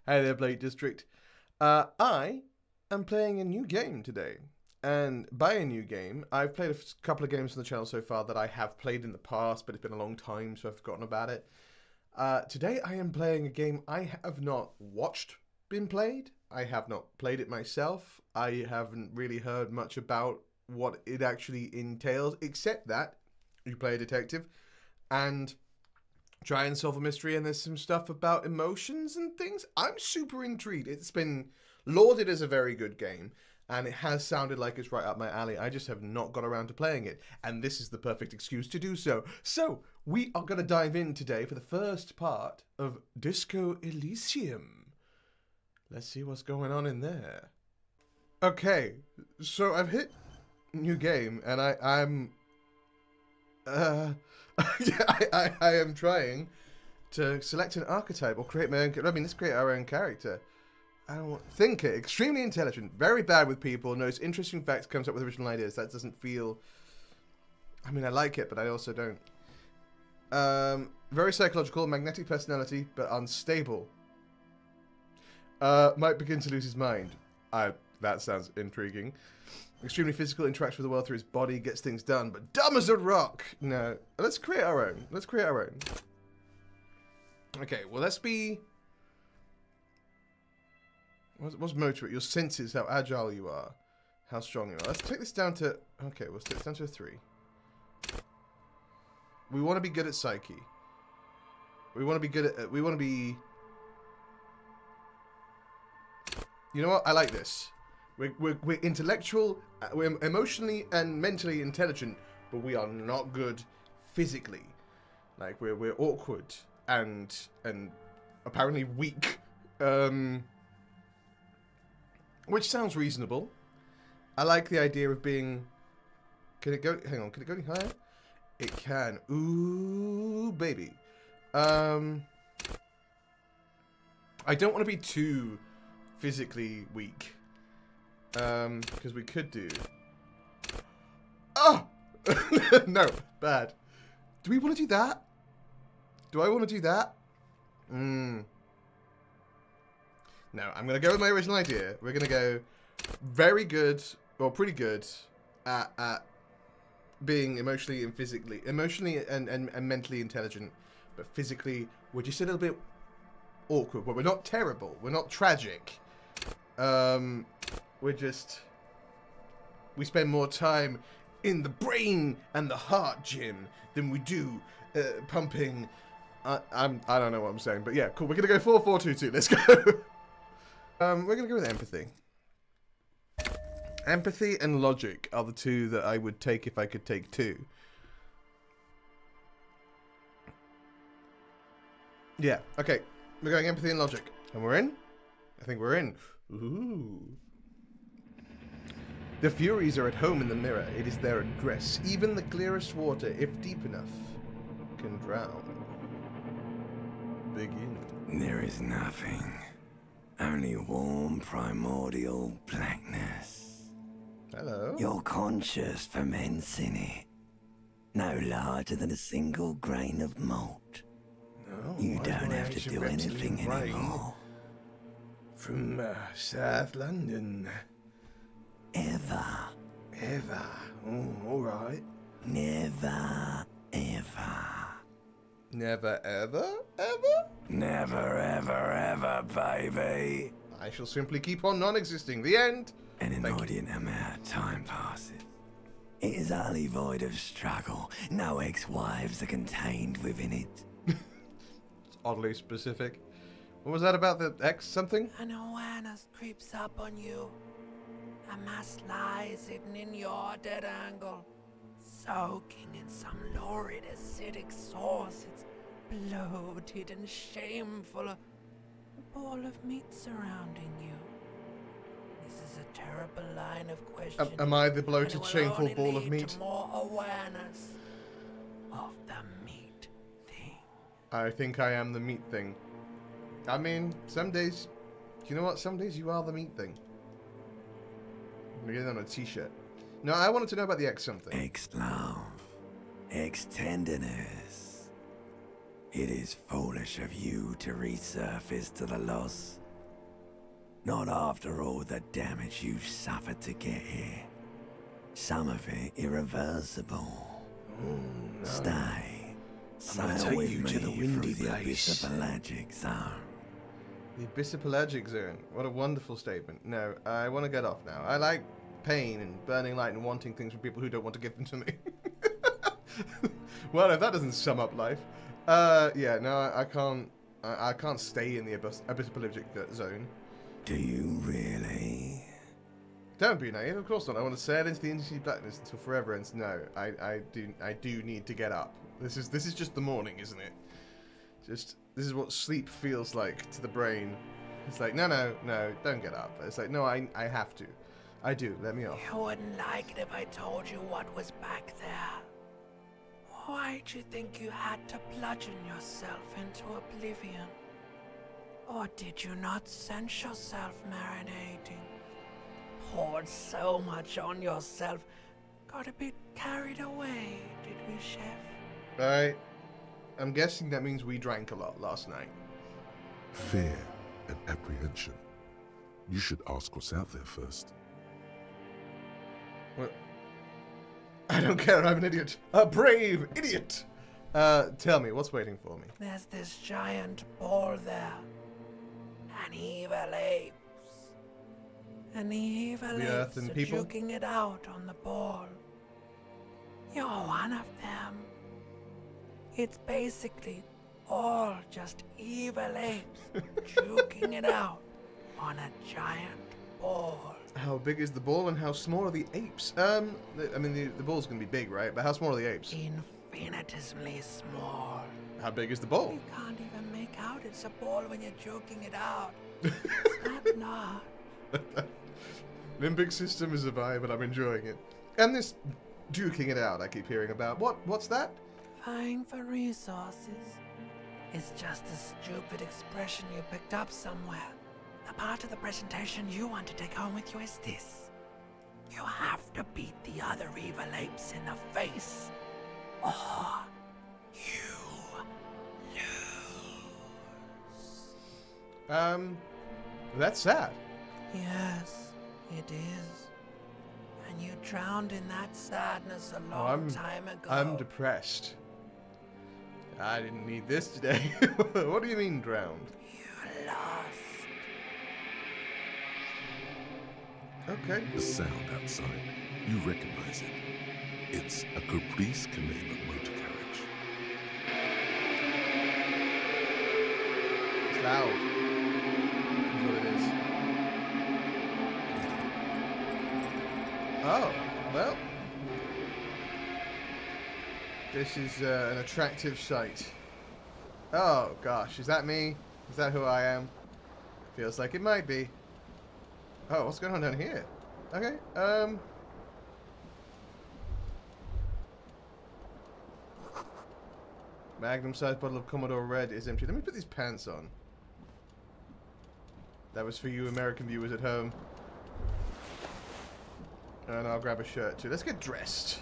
Hey there, Blake District. I am playing a new game today. And by a new game, I've played a couple of games on the channel so far that I have played in the past, but it's been a long time, so I've forgotten about it. Today I am playing a game I have not watched been played. I have not played it myself. I haven't really heard much about what it actually entails, except that you play a detective and try and solve a mystery, and there's some stuff about emotions and things. I'm super intrigued. It's been lauded as a very good game, and it has sounded like it's right up my alley. I just have not got around to playing it, and this is the perfect excuse to do so. So, we are going to dive in today for the first part of Disco Elysium. Let's see what's going on in there. Okay, so I've hit new game, and I'm yeah, I am trying to select an archetype or create my own. I mean, let's create our own character. I don't want thinker, extremely intelligent, very bad with people, knows interesting facts, comes up with original ideas. That doesn't feel. I mean, I like it, but I also don't. Very psychological, magnetic personality, but unstable. Might begin to lose his mind. That sounds intriguing. Extremely physical, interacts with the world through his body, gets things done, but dumb as a rock. No, let's create our own. Let's create our own. Okay, well, let's be. What's motivate? Your senses, how agile you are, how strong you are. Let's take this down to. Okay, we'll take this down to a 3. We want to be good at psyche. We want to be good at. We want to be. You know what? I like this. We're intellectual, we're emotionally and mentally intelligent, but we are not good physically. Like we're awkward and apparently weak. Which sounds reasonable. I like the idea of being. Can it go? Hang on. Can it go any higher? It can. Ooh, baby. I don't want to be too physically weak. Because we could do. Oh! No, bad. Do we want to do that? Do I want to do that? No, I'm going to go with my original idea. We're going to go very good, or pretty good, at being emotionally and physically, and mentally intelligent, but physically, we're just a little bit awkward. But we're not terrible. We're not tragic. We spend more time in the brain and the heart gym than we do pumping. I don't know what I'm saying, but yeah, cool. We're gonna go 4-4-2-2. Let's go. We're gonna go with empathy. Empathy and logic are the two that I would take if I could take 2. Yeah. Okay. We're going empathy and logic, and we're in. I think we're in. Ooh. The Furies are at home in the mirror. It is their address. Even the clearest water, if deep enough, can drown. Begin. There is nothing. Only warm, primordial blackness. Hello. Your conscious ferments in it. No larger than a single grain of malt. No, You don't have to do anything anymore. From South London. Ever. Ever. Oh, alright. Never, ever. Never, ever, ever? Never, ever, ever, baby. I shall simply keep on non-existing. The end. An Thank inordinate amount of time passes. It is utterly void of struggle. No ex-wives are contained within it. It's oddly specific. What was that about the X something? An awareness creeps up on you. A mass lies hidden in your dead angle, soaking in some lurid acidic sauce. It's bloated and shameful. A ball of meat surrounding you. This is a terrible line of questioning. Am I the bloated, and it will shameful only ball of lead meat? to more awareness of the meat thing. I think I am the meat thing. I mean, some days, you know what? Some days you are the meat thing. I'm gonna get that on a t-shirt. No, I wanted to know about the X something. Ex-love. Ex-tenderness. It is foolish of you to resurface to the loss Not after all the damage you've suffered to get here. Some of it irreversible. Stay. gonna Sail take with you me to the windy through the place. abyssopelagic zone. The abyssopelagic zone. What a wonderful statement. No, I want to get off now. I like pain and burning light and wanting things from people who don't want to give them to me. Well, if that doesn't sum up life. Yeah, no, I can't. I can't stay in the abyssopelagic zone. Do you really? Don't be naive. Of course not. I want to sail into the inky blackness until forever ends. No, I do need to get up. This is just the morning, isn't it? This is what sleep feels like to the brain. It's like, no, don't get up. It's like, no, I have to. I do. Let me off. You wouldn't like it if I told you what was back there. Why'd you think you had to bludgeon yourself into oblivion? Or did you not sense yourself marinating? Poured so much on yourself, got a bit carried away, did we, Chef? I'm guessing that means we drank a lot last night. Fear and apprehension. You should ask what's out there first. What? I don't care, I'm an idiot. A brave idiot! Tell me, what's waiting for me? There's this giant ball there. An evil apes. And the evil The Earth apes and are people? juking it out on the ball. You're one of them. It's basically all just evil apes juking it out on a giant ball. How big is the ball and how small are the apes? I mean, the ball's gonna be big, right? But how small are the apes? Infinitesimally small. How big is the ball? You can't even make out it's a ball when you're joking it out. It's not large. Limbic system is a vibe, but I'm enjoying it. And this duking it out I keep hearing about. What's that? Vying for resources. It's just a stupid expression you picked up somewhere. The part of the presentation you want to take home with you is this. You have to beat the other evil apes in the face. Or you lose. That's sad. Yes, it is. And you drowned in that sadness a long time ago. I'm depressed. I didn't need this today. What do you mean drowned? You lost. Okay. The sound outside, you recognize it. It's a Caprice Canela motor carriage. It's loud. That's what it is. Oh, well. This is an attractive sight. Oh, gosh. Is that me? Is that who I am? Feels like it might be. Oh, what's going on down here? Okay, Magnum-sized bottle of Commodore Red is empty. Let me put these pants on. That was for you American viewers at home. And I'll grab a shirt too. Let's get dressed.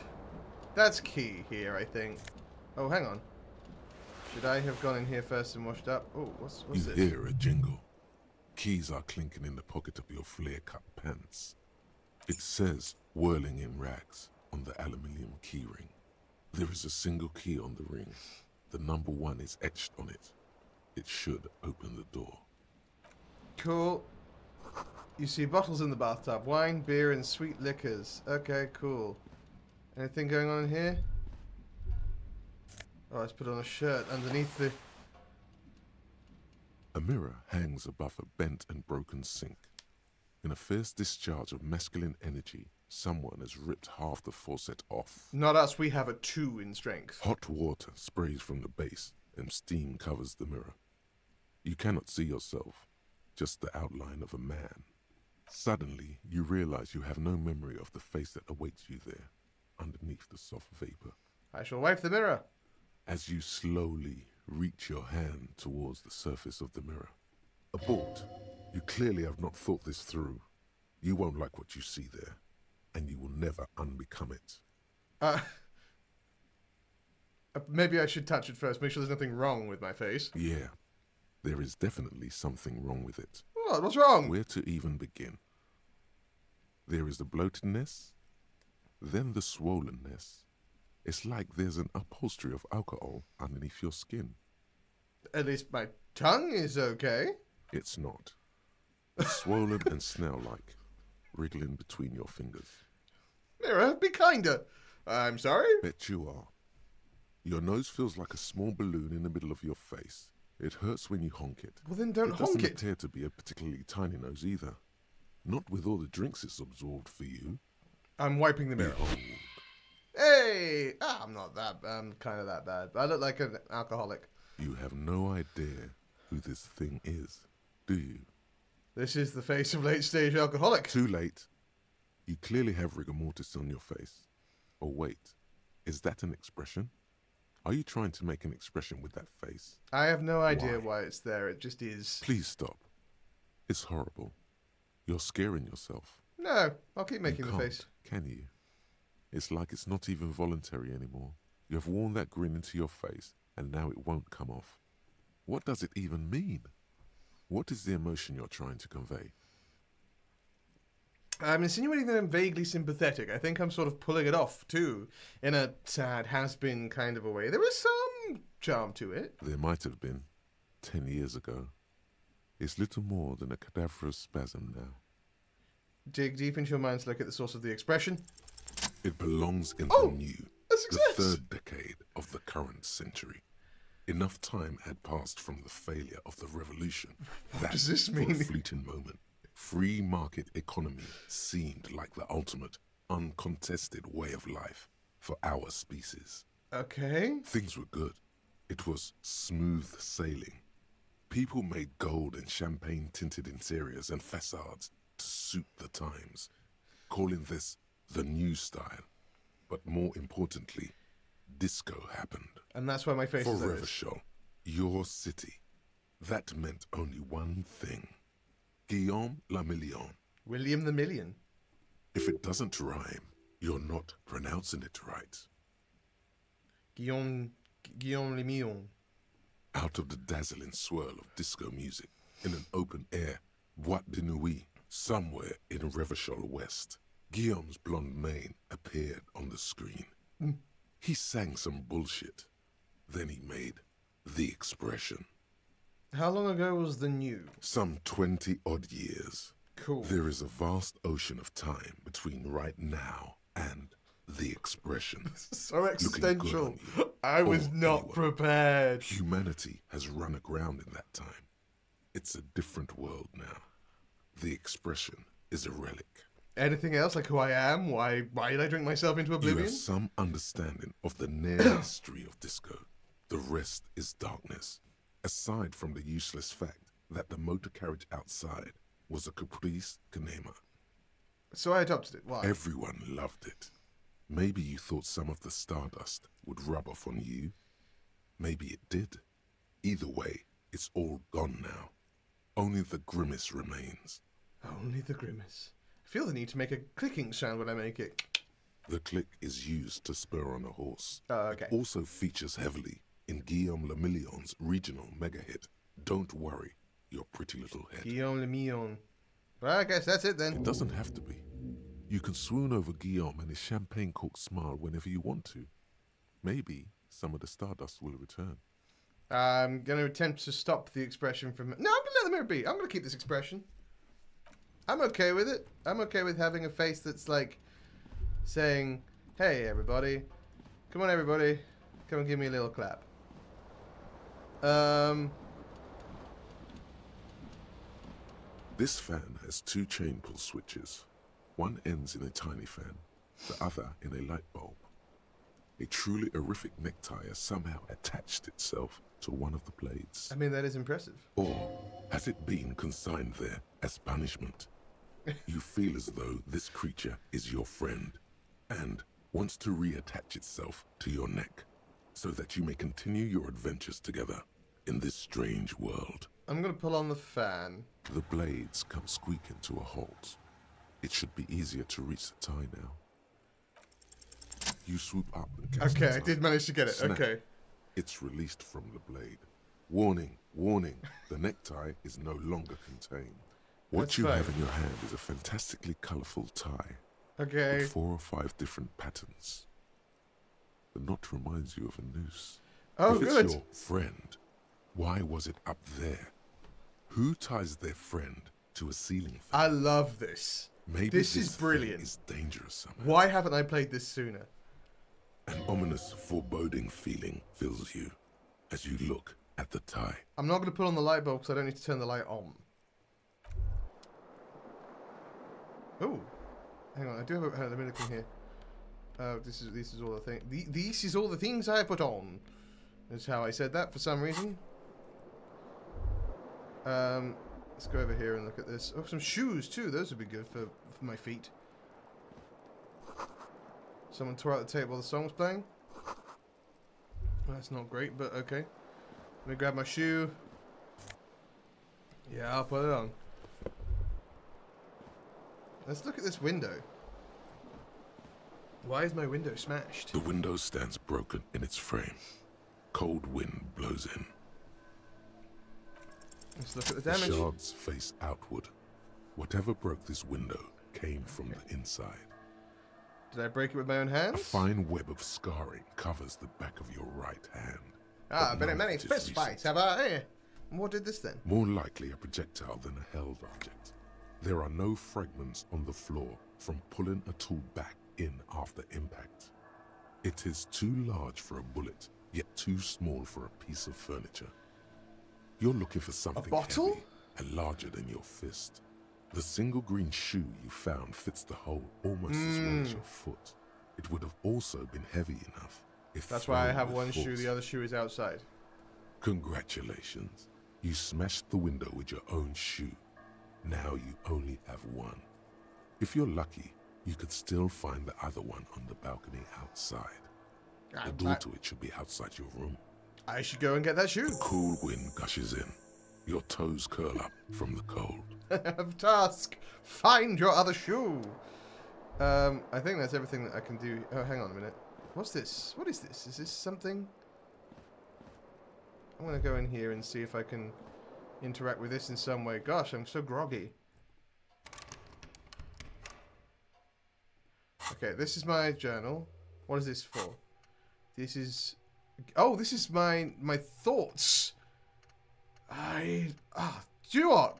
That's key here, I think. Oh, hang on. Should I have gone in here first and washed up? Oh, what's You this? hear a jingle. Keys are clinking in the pocket of your flare-cut pants. It says, whirling in rags, on the aluminium keyring. There is a single key on the ring. The number 1 is etched on it. It should open the door. Cool. You see bottles in the bathtub. Wine, beer, and sweet liquors. Okay, cool. Anything going on in here? Oh, let's put on a shirt underneath the... A mirror hangs above a bent and broken sink. In a fierce discharge of masculine energy, someone has ripped half the faucet off. Not us, we have a 2 in strength. Hot water sprays from the base, and steam covers the mirror. You cannot see yourself, just the outline of a man. Suddenly, you realize you have no memory of the face that awaits you there, underneath the soft vapor. I shall wipe the mirror. As you slowly reach your hand towards the surface of the mirror. Abort. You clearly have not thought this through. You won't like what you see there, and you will never unbecome it. Maybe I should touch it first, make sure there's nothing wrong with my face. Yeah, there is definitely something wrong with it. What? What's wrong? Where to even begin? There is the bloatedness, then the swollenness. It's like there's an upholstery of alcohol underneath your skin. At least my tongue is okay. It's not. It's swollen and snail-like, wriggling between your fingers. Mirror, be kinder. I'm sorry. Bet you are. Your nose feels like a small balloon in the middle of your face. It hurts when you honk it. Well, then don't It honk doesn't it. appear to be a particularly tiny nose either. Not with all the drinks it's absorbed for you. I'm wiping the mirror. Behold. Hey! I'm not that. I'm kind of that bad. I look like an alcoholic. You have no idea who this thing is, do you? This is the face of late-stage alcoholic. Too late. You clearly have rigor mortis on your face. Oh, wait. Is that an expression? Are you trying to make an expression with that face? I have no idea Why? why it's there. It just is. Please stop. It's horrible. You're scaring yourself. No, I'll keep You making the can't, face. can you? It's like it's not even voluntary anymore. You have worn that grin into your face, and now it won't come off. What does it even mean? What is the emotion you're trying to convey? I'm insinuating that I'm vaguely sympathetic. I think I'm sort of pulling it off, too, in a sad has-been kind of a way. There is some charm to it. There might have been 10 years ago. It's little more than a cadaverous spasm now. Dig deep into your mind to look at the source of the expression. It belongs in Oh, the new, a the success! third decade of the current century. Enough time had passed from the failure of the revolution that, does this for mean? a fleeting moment, free market economy seemed like the ultimate, uncontested way of life for our species. Okay. Things were good. It was smooth sailing. People made gold and champagne-tinted interiors and facades to suit the times, calling this the new style. But more importantly, disco happened. And that's why my face For is like this. Revachol, your city. That meant only one thing. Guillaume le Million. William the Million. If it doesn't rhyme, you're not pronouncing it right. Guillaume le Million. Out of the dazzling swirl of disco music, in an open-air boîte de nuit, somewhere in Revachol West, Guillaume's blonde mane appeared on the screen. He sang some bullshit. Then he made the expression. How long ago was the new? Some 20-odd years. Cool. There is a vast ocean of time between right now and the expression. So good existential. on you. I was Or not anyone. prepared. Humanity has run aground in that time. It's a different world now. The expression is a relic. Anything else, like who I am? Why did I drink myself into You oblivion? have some understanding of the near history of disco. The rest is darkness. Aside from the useless fact that the motor carriage outside was a caprice canema. So I adopted it. Why? Everyone loved it. Maybe you thought some of the stardust would rub off on you. Maybe it did. Either way, it's all gone now. Only the grimace remains. Only the grimace. I feel the need to make a clicking sound when I make it. The click is used to spur on a horse. Oh, okay. It also features heavily in Guillaume le Million's regional mega hit, Don't Worry, Your Pretty Little Head. Guillaume le Million. Well, I guess that's it then. It doesn't have to be. You can swoon over Guillaume and his champagne-corked smile whenever you want to. Maybe some of the stardust will return. I'm going to attempt to stop the expression from... No, I'm going to let the mirror be. I'm going to keep this expression. I'm okay with it. I'm okay with having a face that's like saying, hey, everybody. Come on, everybody. Come and give me a little clap. This fan has two chain pull switches. One ends in a tiny fan, the other in a light bulb. A truly horrific necktie has somehow attached itself to one of the blades. I mean, that is impressive. Or has it been consigned there as punishment? You feel as though this creature is your friend and wants to reattach itself to your neck so that you may continue your adventures together in this strange world. I'm going to pull on the fan. The blades come squeaking to a halt. It should be easier to reach the tie now. You swoop up and catch Okay, the I tie. did manage to get it. Snap. Okay. It's released from the blade. Warning, warning, the necktie is no longer contained. What That's you fine. have in your hand is a fantastically colourful tie Okay. with 4 or 5 different patterns. The knot reminds you of a noose. Oh, if it's good. your friend, why was it up there? Who ties their friend to a ceiling fan? I love this. Maybe This is thing brilliant. is dangerous somehow. Why haven't I played this sooner? An ominous, foreboding feeling fills you as you look at the tie. I'm not going to put on the light bulb because I don't need to turn the light on. Oh, hang on. I do have a minute here. Oh, this is all the thing. These is all the things I put on. That's how I said that for some reason. Let's go over here and look at this. Oh, some shoes too. Those would be good for my feet. Someone tore out the tape while the song was playing. That's not great, but okay. Let me grab my shoe. Yeah, I'll put it on. Let's look at this window. Why is my window smashed? The window stands broken in its frame. Cold wind blows in. Let's look at the The damage. shards face outward. Whatever broke this window came from the inside. Did I break it with my own A hands? fine web of scarring covers the back of your right hand. Ah, but been in none many of it is fist recent. fights, have I? What did this then? More likely a projectile than a held object. There are no fragments on the floor from pulling a tool back in after impact. It is too large for a bullet, yet too small for a piece of furniture. You're looking for something bottle? heavy and larger than your fist. The single green shoe you found fits the hole almost as well as your foot. It would have also been heavy enough if That's why I thrown have with one shoe, force. the other shoe is outside. Congratulations. You smashed the window with your own shoe. Now you only have one. If you're lucky, you could still find the other one on the balcony outside. The door to it should be outside your room. I should go and get that shoe. Cool wind gushes in. Your toes curl up from the cold. Task. Find your other shoe. I think that's everything that I can do. Oh, hang on a minute. What's this? What is this? Is this something? I'm going to go in here and see if I can interact with this in some way. Gosh, I'm so groggy. Okay, this is my journal. What is this for? This is... Oh, this is my thoughts. Do you know what?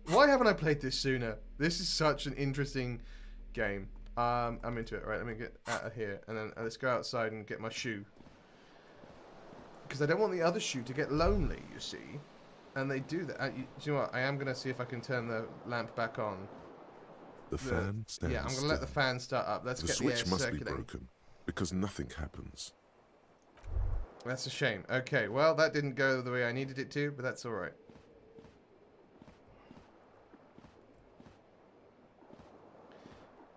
Why haven't I played this sooner? This is such an interesting game. I'm into it. Right, let me get out of here. And then let's go outside and get my shoe. Because I don't want the other shoe to get lonely, you see. And they do that. Do you know what? I am going to see if I can turn the lamp back on. The fan stands Yeah, I'm going to let the still. fan start up. Let's The get the air switch must be circulating. broken, because nothing happens. That's a shame. Okay, well, that didn't go the way I needed it to, but that's alright.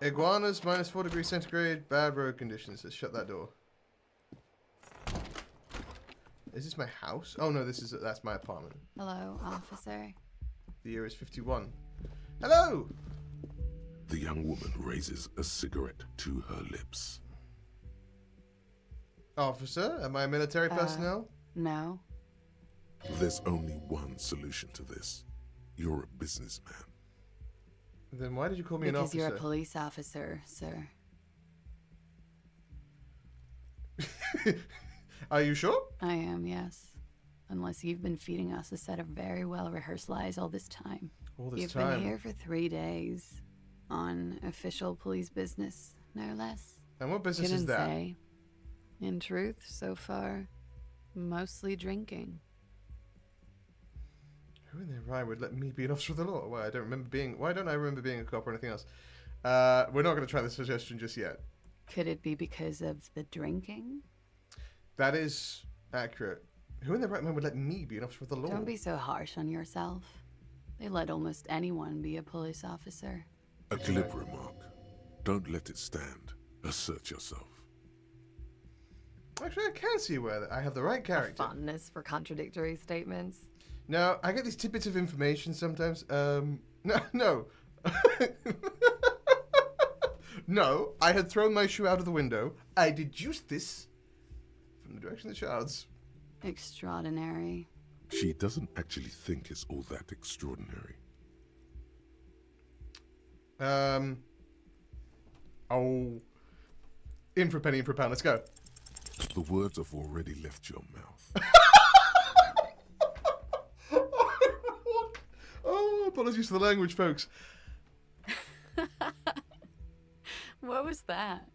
Iguanas, minus 4 degrees centigrade, bad road conditions. Let's shut that door. Is this my house? Oh no, that's my apartment. Hello, officer. The year is 51. Hello! The young woman raises a cigarette to her lips. Officer, am I military personnel? No. There's only one solution to this. You're a businessman. Then why did you call me an Because officer? you're a police officer, sir. Are you sure? I am, yes. Unless you've been feeding us a set of very well-rehearsed lies all this time. All this You've time. been here for 3 days. On official police business, no less. And what business Couldn't is that? say. In truth, so far, mostly drinking. Who in their right would let me be an officer of the law? Well, I don't remember being. Why don't I remember being a cop or anything else? We're not going to try the suggestion just yet. Could it be because of the drinking? That is accurate. Who in their right mind would let me be an officer of the law? Don't be so harsh on yourself. They let almost anyone be a police officer. A glib remark. Don't let it stand. Assert yourself. Actually, I can see where I have the right A character. fondness for contradictory statements. No, I get these tidbits of information sometimes. No. No, I had thrown my shoe out of the window. I deduced this from the direction of the shards. Extraordinary. She doesn't actually think it's all that extraordinary. Oh. In for a penny, in for a pound. Let's go. The words have already left your mouth. Oh, apologies for the language, folks. What was that?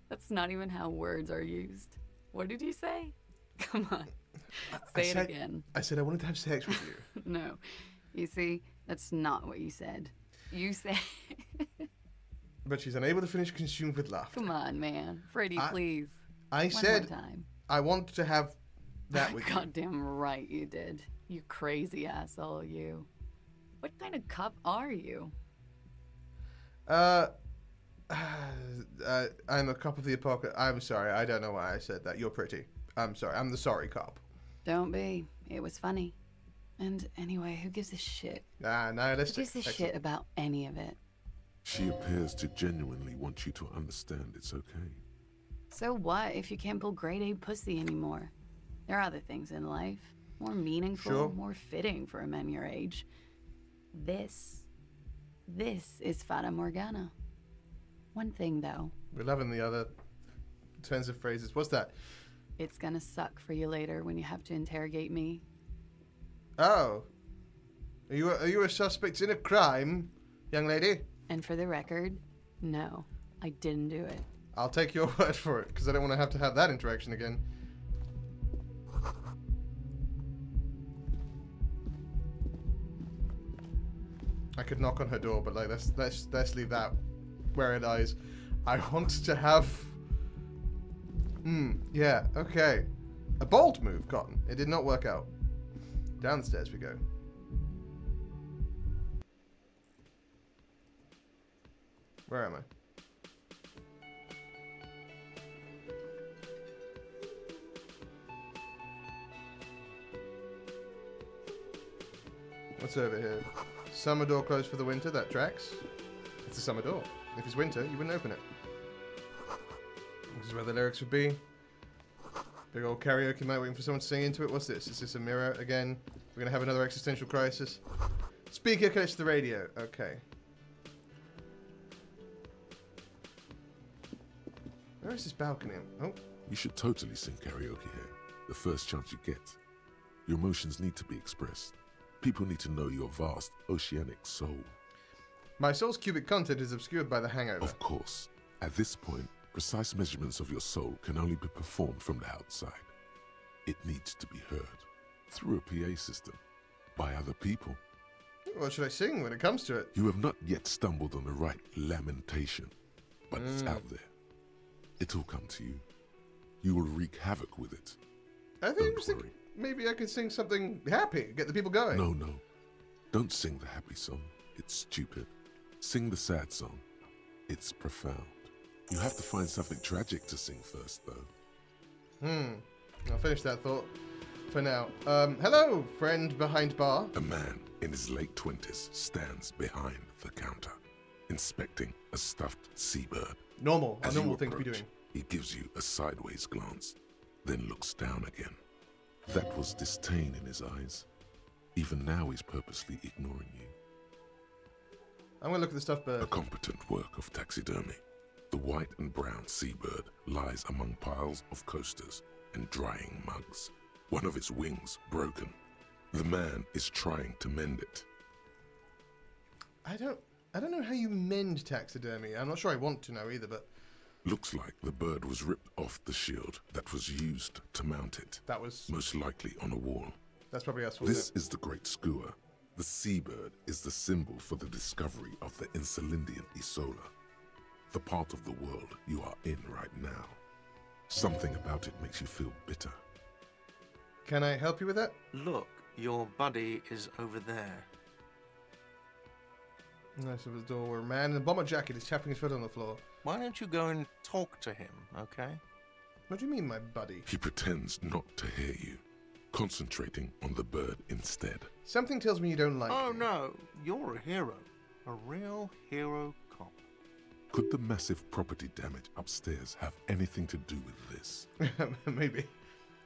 That's not even how words are used. What did you say? Come on. Say it again. I said I wanted to have sex with you. No. You see, that's not what you said. You said... But she's unable to finish, consumed with laughter. Come on, man. Freddie, please. I said One more time. I want to have that with you. Goddamn right you did. You crazy asshole, you. What kind of cop are you? I'm a cop of the apocalypse. I'm sorry, I don't know why I said that. You're pretty. I'm sorry, I'm the sorry cop. Don't be. It was funny. And anyway, who gives a shit? Nihilistic. Who gives a shit about any of it? She appears to genuinely want you to understand it's okay. So what if you can't pull grade A pussy anymore? There are other things in life. More meaningful, Sure. more fitting for a man your age. This is Fata Morgana. One thing though. We're loving the other turns of phrases. What's that? It's gonna suck for you later when you have to interrogate me. Oh. Are you a suspect in a crime, young lady? And for the record, no, I didn't do it. I'll take your word for it, because I don't want to have that interaction again. I could knock on her door, but like let's leave that where it lies. I want to have. Yeah. Okay. A bold move, Cotton. It did not work out. Down the stairs we go. Where am I? What's over here? Summer door closed for the winter. That tracks. It's a summer door. If it's winter, you wouldn't open it. This is where the lyrics would be. Big old karaoke night waiting for someone to sing into it. What's this? Is this a mirror again? We're going to have another existential crisis. Speaker connects to the radio. Okay. Where is this balcony? Oh. You should totally sing karaoke here. The first chance you get. Your emotions need to be expressed. People need to know your vast, oceanic soul. My soul's cubic content is obscured by the hangover. Of course. At this point, precise measurements of your soul can only be performed from the outside. It needs to be heard. Through a PA system. By other people. What should I sing when it comes to it? You have not yet stumbled on the right lamentation. But it's out there. It'll come to you. You will wreak havoc with it. I think Don't I was thinking worry. maybe I could sing something happy, get the people going. No, no. Don't sing the happy song. It's stupid. Sing the sad song. It's profound. You have to find something tragic to sing first, though. I'll finish that thought for now. Hello, friend behind bar. A man in his late 20s stands behind the counter, inspecting a stuffed seabird. Normal. A As normal you thing to be approach, doing. he gives you a sideways glance, then looks down again. That was disdain in his eyes. Even now he's purposely ignoring you. I'm gonna look at the stuffed bird. A competent work of taxidermy. The white and brown seabird lies among piles of coasters and drying mugs. One of its wings broken. The man is trying to mend it. I don't know how you mend taxidermy. I'm not sure I want to know either, but Looks like the bird was ripped off the shield that was used to mount it. that was Most likely on a wall. that's probably us. This is the Great Skua. The seabird is the symbol for the discovery of the Insulindian Isola, the part of the world you are in right now. Something about it makes you feel bitter. Can I help you with that? Look, your buddy is over there. Nice of the door where a man in a bomber jacket is tapping his foot on the floor. Why don't you go and talk to him, okay? What do you mean, my buddy? He pretends not to hear you, concentrating on the bird instead. Something tells me you don't like Oh me. no, you're a hero. A real hero cop. Could the massive property damage upstairs have anything to do with this? Maybe.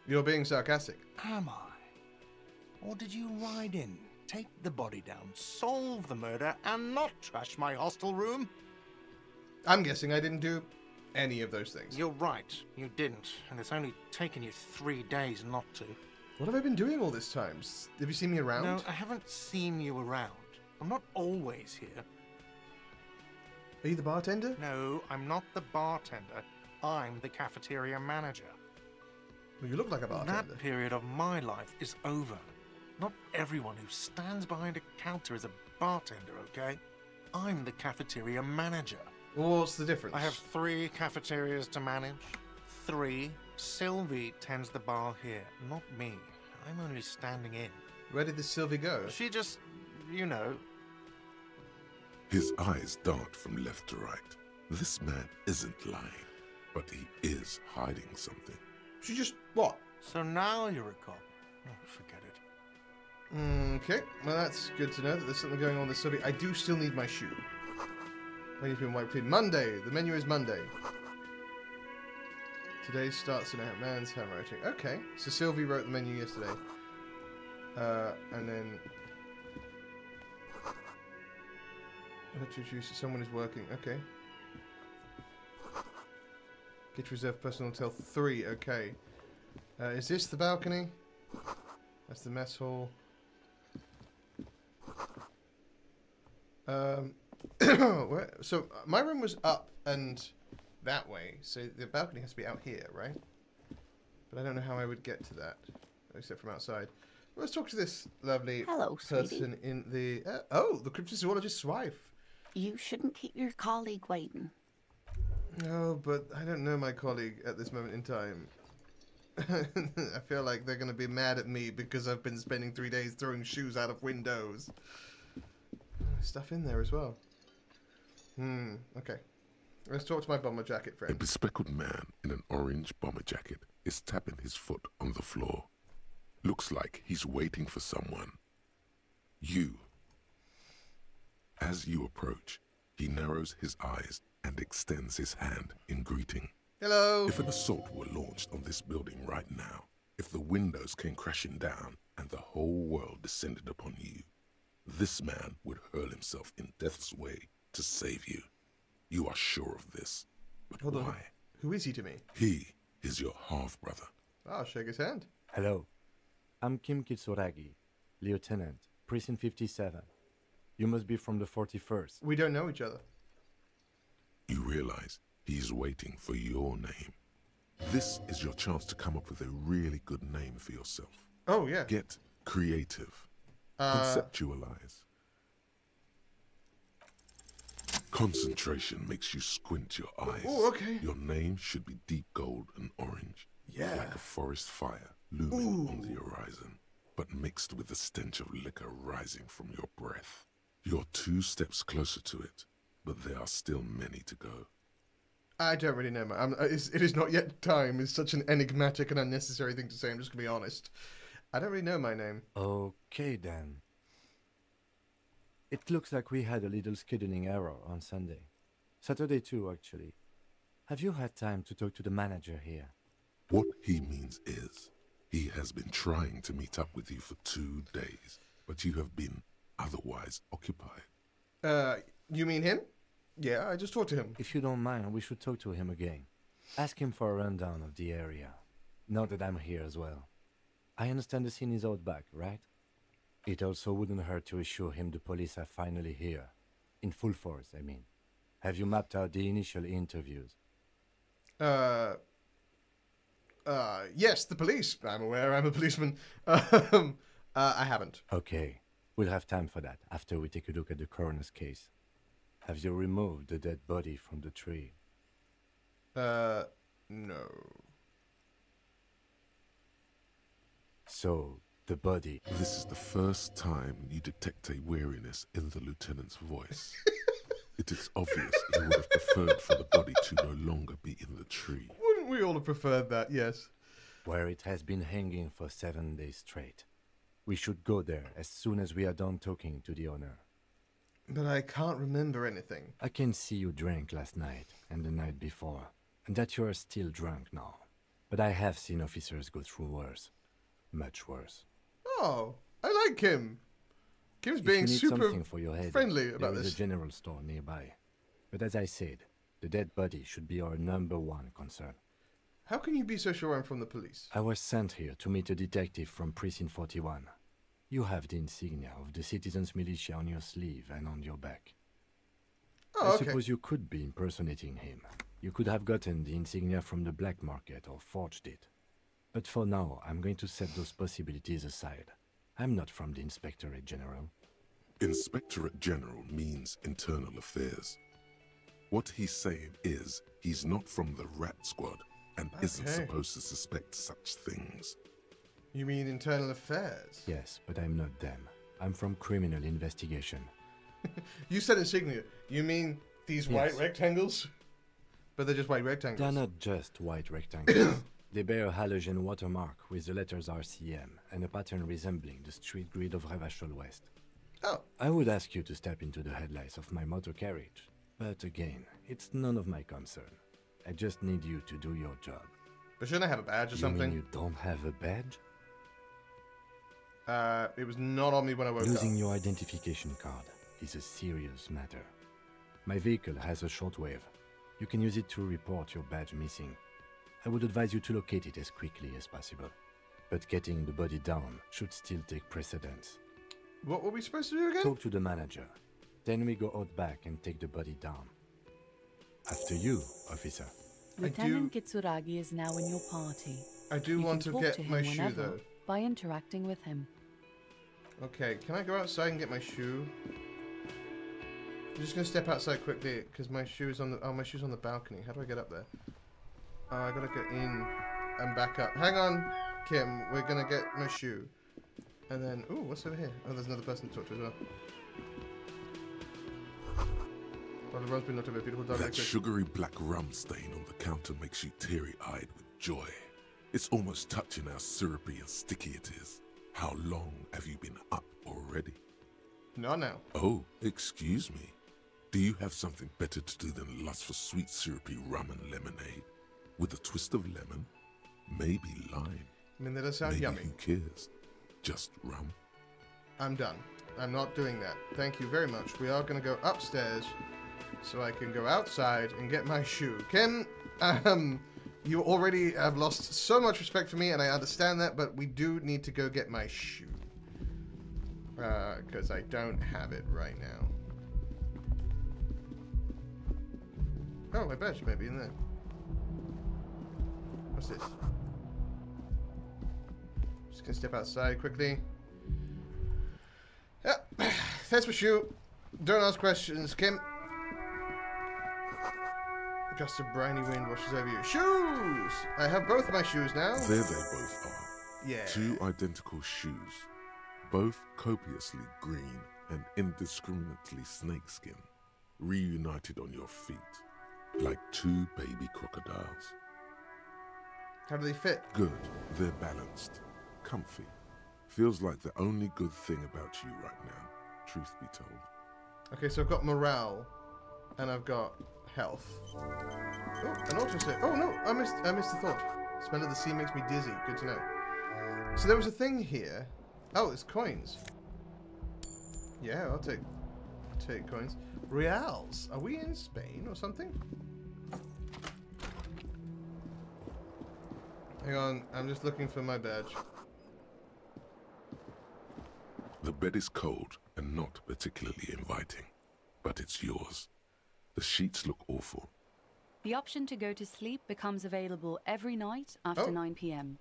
You're being sarcastic. Am I? Or did you ride in take the body down, solve the murder, and not trash my hostel room? I'm guessing I didn't do any of those things. You're right, you didn't, and it's only taken you 3 days not to. What have I been doing all this time? Have you seen me around? No, I haven't seen you around. I'm not always here. Are you the bartender? No, I'm not the bartender. I'm the cafeteria manager. Well, you look like a bartender. That period of my life is over. Not everyone who stands behind a counter is a bartender, okay? I'm the cafeteria manager. Well, what's the difference? I have 3 cafeterias to manage. 3. Sylvie tends the bar here, not me. I'm only standing in. Where did this Sylvie go? She just, you know. His eyes dart from left to right. This man isn't lying, but he is hiding something. She just... what? So now you're a cop. Oh, forget it. Okay, well that's good to know that there's something going on with Sylvie. I do still need my shoe. I need to be wiped clean. Monday! The menu is Monday. Today starts in a man's handwriting. Okay, so Sylvie wrote the menu yesterday. And then... I'll have to introduce someone who's working. Okay. Get reserved personal till 3. Okay. Is this the balcony? That's the mess hall. So my room was up and that way, so the balcony has to be out here, right? But I don't know how I would get to that, except from outside. Let's talk to this lovely person in the... oh, the cryptozoologist's wife. You shouldn't keep your colleague waiting. No, but I don't know my colleague at this moment in time. I feel like they're going to be mad at me because I've been spending 3 days throwing shoes out of windows. Stuff in there as well. Okay. Let's talk to my bomber jacket A friend. bespectacled man in an orange bomber jacket is tapping his foot on the floor. Looks like he's waiting for someone. You. As you approach, he narrows his eyes and extends his hand in greeting. Hello! If an assault were launched on this building right now, if the windows came crashing down and the whole world descended upon you, this man would hurl himself in death's way to save you. You are sure of this. But Hold why? on. Who is he to me? He is your half-brother. I'll shake his hand. Hello. I'm Kim Kitsuragi, Lieutenant, Precinct 57. You must be from the 41st. We don't know each other. You realize he's waiting for your name. This is your chance to come up with a really good name for yourself. Oh, yeah. Get creative. Conceptualize. Concentration makes you squint your eyes. Oh, okay. Your name should be deep gold and orange. Yeah. Like a forest fire looming on the horizon, but mixed with the stench of liquor rising from your breath. You're 2 steps closer to it, but there are still many to go. I don't really know. It is not yet time. It's such an enigmatic and unnecessary thing to say. I'm just going to be honest. I don't really know my name. Okay, then. It looks like we had a little scheduling error on Sunday. Saturday too, actually. Have you had time to talk to the manager here? What he means is, he has been trying to meet up with you for 2 days, but you have been otherwise occupied. You mean him? Yeah, I just talked to him. If you don't mind, we should talk to him again. Ask him for a rundown of the area. Now that I'm here as well. I understand the scene is out back, right? It also wouldn't hurt to assure him the police are finally here. In full force, I mean. Have you mapped out the initial interviews? Yes, the police. I'm aware I'm a policeman. I haven't. Okay. We'll have time for that after we take a look at the coroner's case. Have you removed the dead body from the tree? No. So, the body... This is the first time you detect a weariness in the lieutenant's voice. It is obvious he would have preferred for the body to no longer be in the tree. Wouldn't we all have preferred that? Yes. Where it has been hanging for 7 days straight. We should go there as soon as we are done talking to the owner. But I can't remember anything. I can see you drank last night and the night before, and that you are still drunk now. But I have seen officers go through worse. Much worse. Oh, I like him. Kim's If being you need super something for your head, friendly about there is this. a general store nearby. But as I said, the dead body should be our #1 concern. How can you be so sure I'm from the police? I was sent here to meet a detective from Precinct 41. You have the insignia of the Citizens Militia on your sleeve and on your back. Oh, I okay. suppose you could be impersonating him. You could have gotten the insignia from the black market or forged it. But for now, I'm going to set those possibilities aside. I'm not from the Inspectorate General. Inspectorate General means internal affairs. What he's saying is he's not from the Rat Squad and isn't Okay. supposed to suspect such things. You mean internal affairs? Yes, but I'm not them. I'm from criminal investigation. You said insignia. You mean these white Yes. rectangles? But they're just white rectangles. They're not just white rectangles. They bear a halogen watermark with the letters RCM and a pattern resembling the street grid of Revachol West. Oh, I would ask you to step into the headlights of my motor carriage, but again, it's none of my concern. I just need you to do your job. but shouldn't I have a badge or You something? mean you don't have a badge? It was not on me when I woke Losing up. your identification card is a serious matter. My vehicle has a shortwave. You can use it to report your badge missing. I would advise you to locate it as quickly as possible. But getting the body down should still take precedence. What were we supposed to do again? Talk to the manager. Then we go out back and take the body down. After you, officer. Lieutenant Kitsuragi is now in your party. I do You want to can talk get to him my shoe whenever though. by interacting with him. Okay, can I go outside and get my shoe? I'm just gonna step outside quickly because my shoe is on the my shoe's on the balcony. How do I get up there? I gotta get in and back up. Hang on, Kim. We're gonna get my shoe, and then ooh, what's over here? Oh, there's another person to talk to as well. Bottle of roast beef, not a very beautiful dog. That like this. sugary black rum stain on the counter makes you teary-eyed with joy. It's almost touching how syrupy and sticky it is. How long have you been up already? Not now. Oh, excuse me. Do you have something better to do than lust for sweet syrupy rum and lemonade? With a twist of lemon? Maybe lime. I mean, that does sound Maybe yummy. who cares? Just rum. I'm done. I'm not doing that. Thank you very much. We are gonna go upstairs so I can go outside and get my shoe. Kim, you already have lost so much respect for me, and I understand that, but we do need to go get my shoe. Because I don't have it right now. Oh, my badge may be in there. What's this? Just gonna step outside quickly. Yeah, thanks for shoe. Don't ask questions, Kim. Just a briny wind washes over you. Shoes! I have both my shoes now. There they both are. Yeah. Two identical shoes. Both copiously green and indiscriminately snakeskin. Reunited on your feet. Like two baby crocodiles. How do they fit? Good. They're balanced. Comfy. Feels like the only good thing about you right now, truth be told. Okay, so I've got morale, and I've got health. Oh, an autosave. Oh no, I missed the thought. Smell of the sea makes me dizzy. Good to know. So there was a thing here. Oh, it's coins. Yeah, I'll take coins. Reals. Are we in Spain or something? Hang on, I'm just looking for my badge. The bed is cold and not particularly inviting, but it's yours. The sheets look awful. The option to go to sleep becomes available every night after Oh. 9 p.m.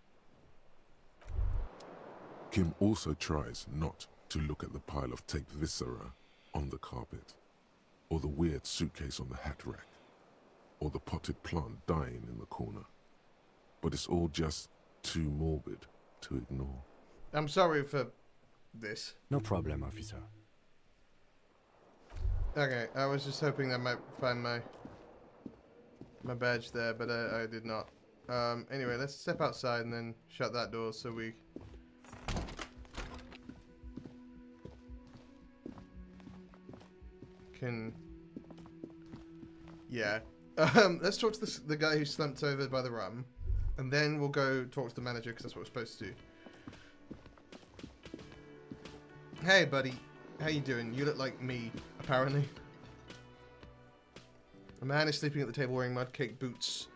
Kim also tries not to look at the pile of taped viscera on the carpet, or the weird suitcase on the hat rack, or the potted plant dying in the corner. But it's all just too morbid to ignore. I'm sorry for this. No problem, officer. Okay, I was just hoping I might find my badge there, but I did not. Anyway, let's step outside and then shut that door so we can... Yeah. Let's talk to the guy who slumped over by the rum, and then we'll go talk to the manager, because that's what we're supposed to do. Hey, buddy. How you doing? You look like me, apparently. A man is sleeping at the table wearing mud-caked boots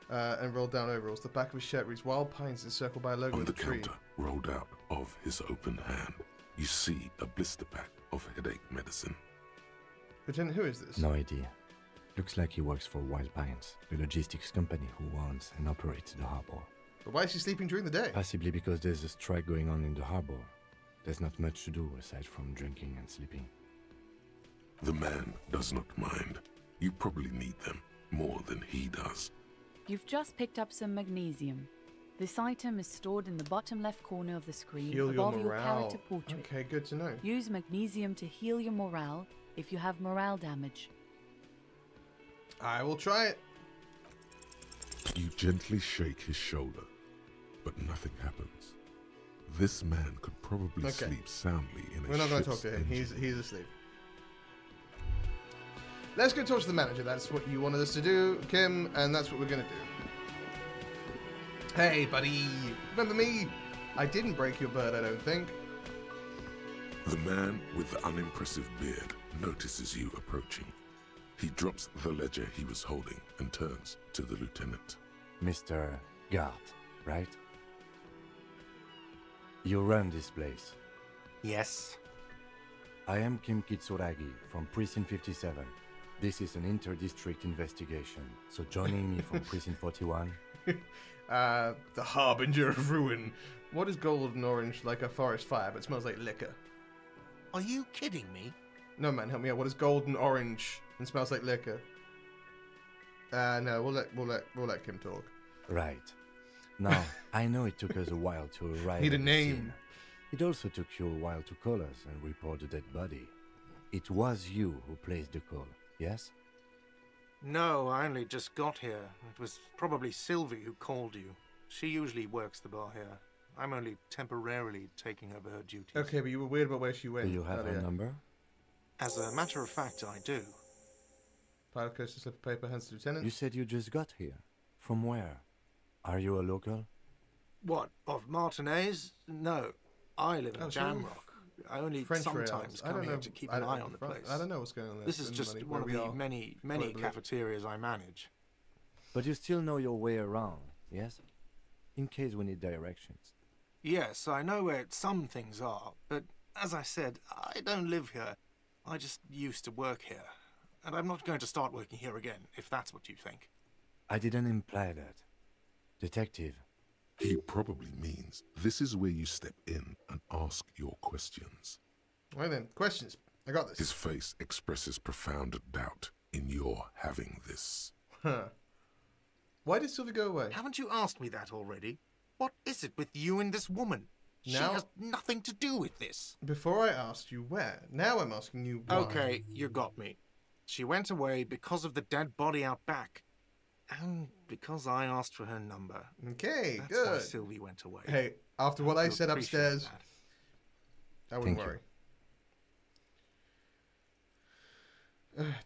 and rolled down overalls. The back of his shirt reads Wild Pines encircled by a logo On of the a tree. counter, rolled out of his open hand, you see a blister pack of headache medicine. Lieutenant, who is this? No idea. Looks like he works for Wild Pines, the logistics company who owns and operates the harbor. But why is he sleeping during the day? Possibly because there's a strike going on in the harbor. There's not much to do aside from drinking and sleeping. The man does not mind. You probably need them more than he does. You've just picked up some magnesium. This item is stored in the bottom left corner of the screen Heal above your your morale. character portrait. Okay, good to know. Use magnesium to heal your morale if you have morale damage. I will try it. You gently shake his shoulder, but nothing happens. This man could probably Okay. sleep soundly in a We're not going to ship's talk to him. engine. He's asleep. Let's go talk to the manager. That's what you wanted us to do, Kim, and that's what we're going to do. Hey, buddy. Remember me? I didn't break your bird, I don't think. The man with the unimpressive beard notices you approaching. He drops the ledger he was holding and turns to the lieutenant. Mr. Gart, right? You run this place. Yes. I am Kim Kitsuragi from Precinct 57. This is an inter-district investigation, so joining me from Precinct 41... The harbinger of ruin. What is gold and orange like a forest fire but smells like liquor? Are you kidding me? No, man, help me out. What is gold and orange and smells like liquor? No, we'll let Kim talk. Right. Now, I know it took us a while to arrive Need a at the name. scene. It also took you a while to call us and report the dead body. It was you who placed the call, yes? No, I only just got here. It was probably Sylvie who called you. She usually works the bar here. I'm only temporarily taking over her duties. Okay, but you were weird about where she went. Do you have her number? As a matter of fact, I do. Pilot goes to slip of paper, hands to lieutenant. You said you just got here. From where? Are you a local? What, of Martinez? No. I live in Oh, so Jamrock. I only French sometimes rails. I come don't here know. to keep I an don't eye know on the Fran- place. I don't know what's going on there. This is just Money, one of where we the are many globally. cafeterias I manage. But you still know your way around, yes? In case we need directions. Yes, I know where some things are, but as I said, I don't live here. I just used to work here. And I'm not going to start working here again, if that's what you think. I didn't imply that. Detective. He probably means this is where you step in and ask your questions. Right then, questions. I got this. His face expresses profound doubt in your having this. Huh. Why did Sylvie go away? Haven't you asked me that already? What is it with you and this woman? She Now- has nothing to do with this. Before I asked you where. Now I'm asking you why. Okay, you got me. She went away because of the dead body out back. And because I asked for her number. Okay, That's why good. Sylvie went away. Hey, after what I You said appreciate upstairs, that. I wouldn't Thank you. worry.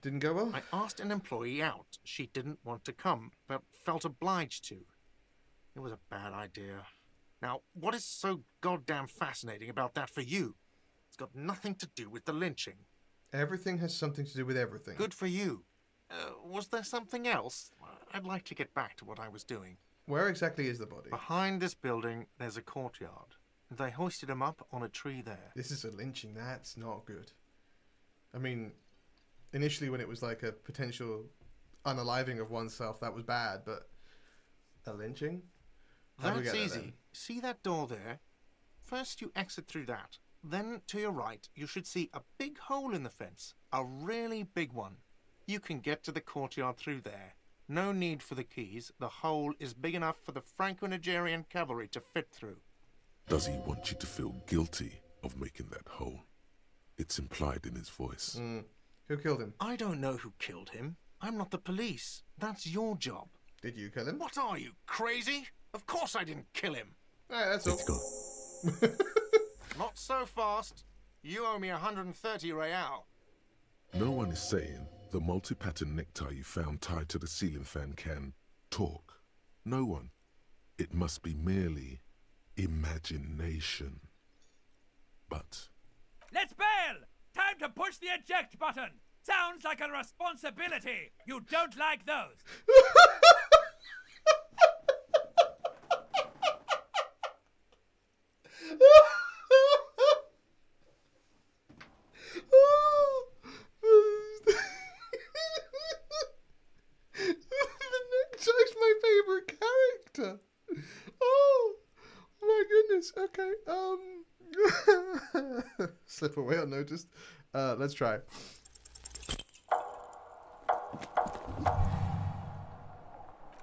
Didn't go well? I asked an employee out. She didn't want to come, but felt obliged to. It was a bad idea. Now, what is so goddamn fascinating about that for you? It's got nothing to do with the lynching. Everything has something to do with everything. Good for you. Was there something else? I'd like to get back to what I was doing. Where exactly is the body? Behind this building, there's a courtyard. They hoisted him up on a tree there. This is a lynching. That's not good. I mean, initially when it was like a potential unaliving of oneself, that was bad, but a lynching? How do we That's get there, easy. then? See that door there? First you exit through that. Then to your right, you should see a big hole in the fence. A really big one. You can get to the courtyard through there. No need for the keys. The hole is big enough for the Franco-Nigerian cavalry to fit through. Does he want you to feel guilty of making that hole? It's implied in his voice. Who killed him? I don't know who killed him. I'm not the police. That's your job. Did you kill him? What are you, crazy? Of course I didn't kill him. Alright, that's Let's all. go. Not so fast. You owe me 130 real. No one is saying the multi-pattern necktie you found tied to the ceiling fan can talk. No one. It must be merely imagination. But Let's bail! time to push the eject button. Sounds like a responsibility. You don't like those. The necktie's my favorite character. Oh my goodness. Okay. Slip away unnoticed. Let's try.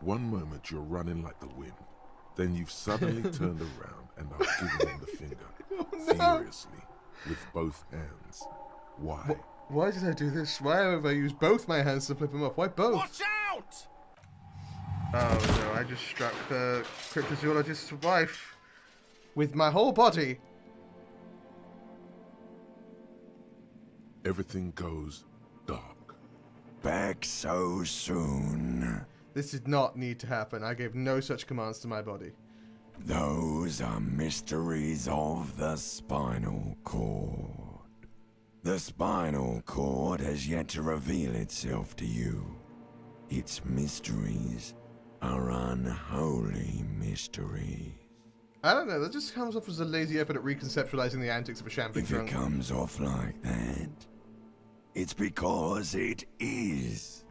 One moment you're running like the wind, then you've suddenly turned around and are giving him the finger, furiously, with both hands. Why? Why did I do this? Why have I used both my hands to flip him off? Why both? Watch out! Oh no, I just struck the cryptozoologist's wife with my whole body. Everything goes dark. Back so soon. This did not need to happen. I gave no such commands to my body. Those are mysteries of the spinal cord. The spinal cord has yet to reveal itself to you. Its mysteries are unholy mysteries. I don't know, that just comes off as a lazy effort at reconceptualizing the antics of a champagne If drunk. it comes off like that, it's because it is.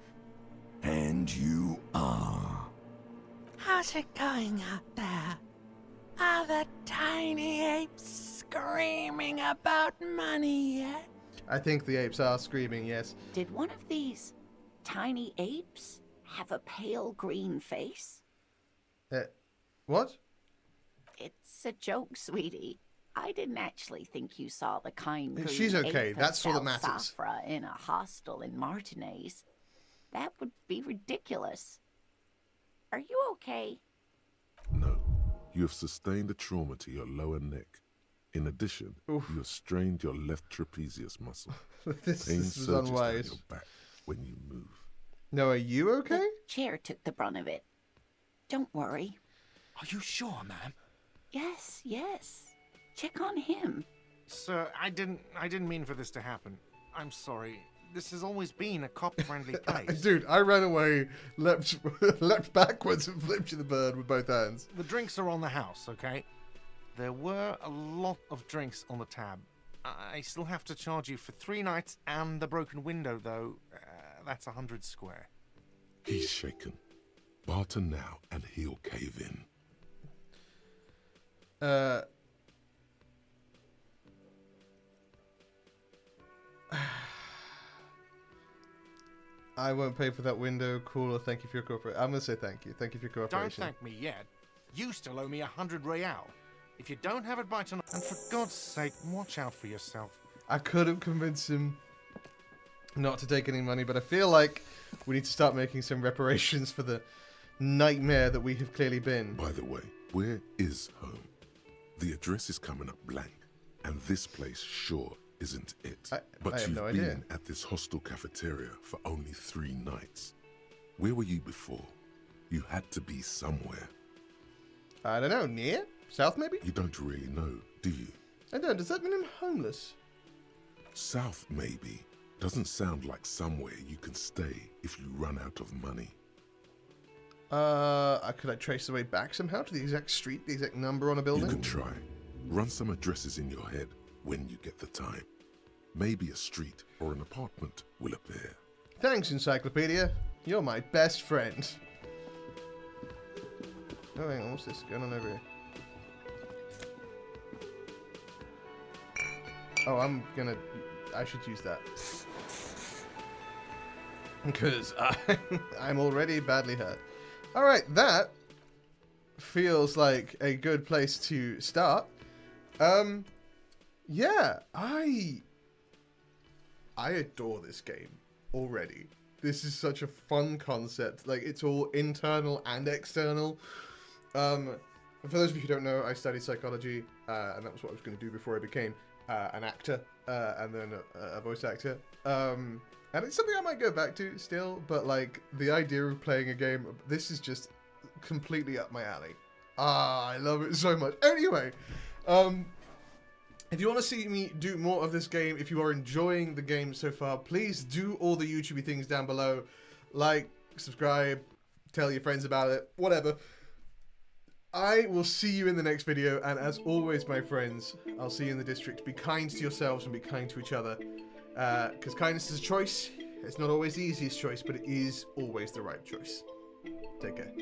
And you are. How's it going out there? Are the tiny apes screaming about money yet? I think the apes are screaming, yes. Did one of these tiny apes have a pale green face? What? It's a joke, sweetie. I didn't actually think you saw the kind green She's okay, ape that's all that of matters. Safra in a hostel in Martinez. That would be ridiculous. Are you okay? No, you have sustained a trauma to your lower neck. In addition, you have strained your left trapezius muscle. This Pain was surges down unwise. your back when you move. No, are you okay? The chair took the brunt of it. Don't worry. Are you sure, ma'am? Yes, yes. Check on him. Sir, I didn't mean for this to happen. I'm sorry. This has always been a cop-friendly place. Dude, I ran away, leapt backwards and flipped you the bird with both hands. The drinks are on the house, okay? There were a lot of drinks on the tab. I still have to charge you for 3 nights and the broken window, though. That's 100 square. He's shaken. Barter now and he'll cave in. I won't pay for that window. Cool, or thank you for your cooperation. I'm gonna say thank you. Thank you for your cooperation. Don't thank me yet. You still owe me 100 real. If you don't have it by tonight, and for God's sake, watch out for yourself. I couldn't convince him not to take any money, but I feel like we need to start making some reparations for the nightmare that we have clearly been. By the way, where is home? The address is coming up blank, and this place sure isn't it. But I have you've no been idea. at this hostel cafeteria for only 3 nights. Where were you before? You had to be somewhere. I don't know, near? South maybe? You don't really know, do you? I don't. Does that mean I'm homeless? South, maybe. Doesn't sound like somewhere you can stay if you run out of money. Could I trace the way back somehow to the exact street, the exact number on a building? You can try. Run some addresses in your head when you get the time. Maybe a street or an apartment will appear. Thanks, Encyclopedia. You're my best friend. Oh, hang on. What's this going on over here? Oh, I should use that. Because I'm already badly hurt. Alright, that feels like a good place to start. Yeah, I adore this game already. This is such a fun concept. Like, it's all internal and external. For those of you who don't know, I studied psychology, and that was what I was going to do before I became an actor, and then a voice actor. And it's something I might go back to still, but like the idea of playing a game, this is just completely up my alley. I love it so much. Anyway, If you want to see me do more of this game, if you are enjoying the game so far, please do all the YouTube things down below. Like, subscribe, tell your friends about it, whatever. I will see you in the next video, and as always, my friends, I'll see you in the district. Be kind to yourselves and be kind to each other, because kindness is a choice. It's not always the easiest choice, but it is always the right choice. Take care.